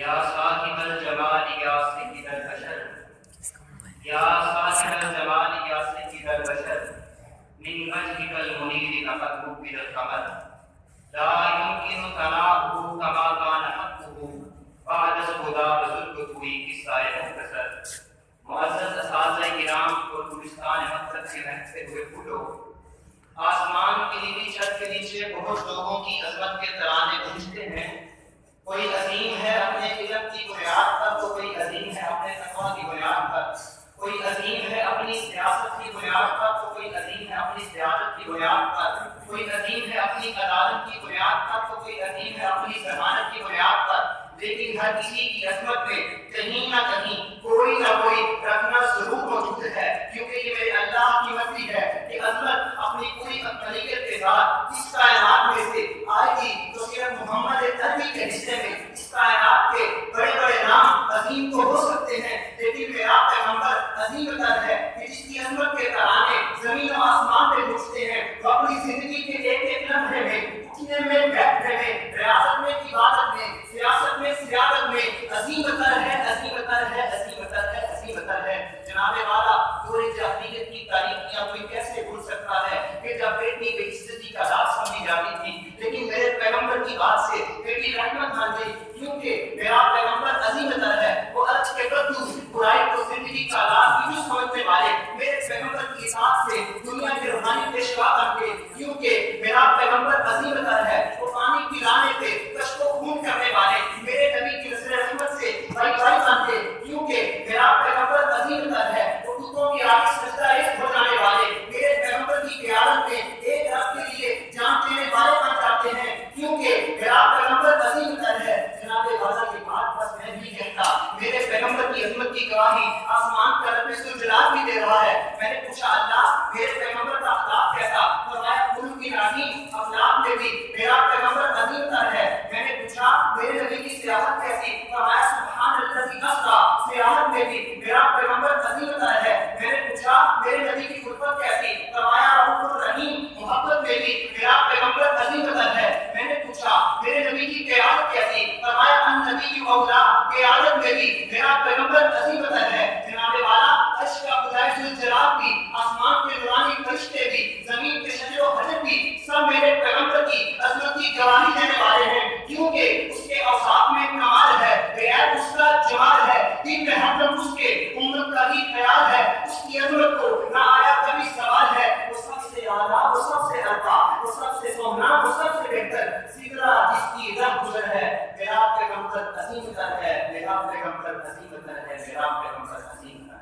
یا صاحب الجمال یا سید البشر یا صاحب الجمال یا سید البشر من وجهك المنیر لقد قبل القمر لا يمكن تناؤه كما كان حقه بعد الهدى بذلته قصہ مختصر۔ معزز اساتذہ کرام اور گلستان مکتب سے رہتے ہوئے پھولو، آسمان کی نیلی چھت کے نیچے بہت لوگوں کی عظمت کے ترانے گونجتے ہیں۔ کوئی عظیم ہے اپنے علم کی بنیاد پر تو کوئی عظیم ہے اپنے تقویٰ کی بنیاد پر، کوئی عظیم ہے اپنی سیاست کی بنیاد پر تو کوئی عظیم ہے اپنی سیاست کی بنیاد پر، کوئی عظیم ہے اپنی عدالت کی بنیاد پر تو کوئی عظیم ہے اپنی ضمانت کی بنیاد پر، لیکن ہر کسی کی عظمت میں کہیں نہ کہیں کوئی نہ کوئی رکھنا ضرور موجود ہے، کیونکہ یہ میرے اللہ کی مرضی ہے کہ عظمت اپنی پوری اقلیت کے ساتھ اس کائنات میں سے آئے گی تو صرف محمد عربی کے حصے میں اس کائنات کے بڑے بڑے نام عظیم تو ہو سکتے ہیں، لیکن میرا پیغمبر عظیم تر ہے کہ جس کی عظمت کے ترانے زمین و آسمان پہ گونجتے ہیں، وہ اپنی زندگی کے ایک ایک لمحے میں، اٹھنے میں، بیٹھنے میں، ریاست میں، عبادت میں، سیاست میں، سیادت میں عظیم تر ہے، عظیم تر ہے، عظیم تر ہے، عظیم تر ہے۔ جناب والا دور جاہلیت کی تاریخیاں کوئی کیسے بھول سکتا ہے کہ جب بیٹی بے عزتی کا راز سمجھی جاتی تھی، لیکن میرے پیغمبر کی بات سے بیٹی رحمت بن گئی، کیونکہ میرا پیغمبر عظیم تر ہے۔ وہ عرض کے بدو برائی کو زندگی کا راز یوں سمجھنے والے میرے پیغمبر کی اطاعت سے دنیا کی روحانی پیشوا بن کے، کیونکہ میرا پیغمبر عظیم تر ہے۔ وہ پانی پلانے پہ کشف و خون کرنے والے میرے نبی کی نظر رحمت سے بھائی بھائی بن کے، کیونکہ میرا پیغمبر عظیم تر ہے۔ وہ بتوں کی آگے سجدہ ریز ہو جانے والے میرے پیغمبر کی قیادت میں ایک رب کے لیے جان دینے والے بن جاتے ہیں، کیونکہ میرا پیغمبر عظیم تر ہے۔ جناب والا کی بات بس میں نہیں کہتا، میرے پیغمبر کی عظمت کی گواہی آسمان کا رب ذوالجلال بھی دے رہا ہے۔ میں نے پوچھا اللہ میرے پیغمبر کا اخلاق کیسا؟ فرمایا خلق کی عظیم، اخلاق میں بھی میرا پیغمبر عظیم تر ہے۔ میں نے پوچھا میرے نبی کی سیاحت کیسی؟ فرمایا سبحان الذی اسریٰ، سیاحت میں بھی میرا پیغمبر عظیم تر ہے۔ میں نے پوچھا میرے نبی کی خلقت کیسی؟ فرمایا رؤوف الرحیم، محبت میں بھی میرا پیغمبر عظیم تر ہے۔ میں نے پوچھا میرے نبی کی قیادت کیسی؟ فرمایا النبی اولیٰ، قیادت میں بھی میرا پیغمبر عظیم تر ہے۔ جناب والا عرش کا خدائے ذوالجلال بھی، آسمان کے نورانی فرشتے بھی، زمین کے شجر و حجر بھی سب میرے پیغمبر کی عظمت کی گواہی دینے والے ہیں، کیونکہ اس کے اوصاف میں کمال ہے، غیب اس کا جمال ہے، دل میں ہر دم اس کے امت کا ہی خیال ہے، اس کی عظمت کو نہ آیا کبھی سوال ہے۔ وہ سب سے اعلیٰ، وہ سب سے ارفع، وہ سب سے سونا، وہ سب سے بہتر، سدرا جس کی رہ گزر ہے۔ میرا پیغمبر عظیم تر ہے، میرا پیغمبر عظیم تر ہے، میرا پیغمبر عظیم تر ہے۔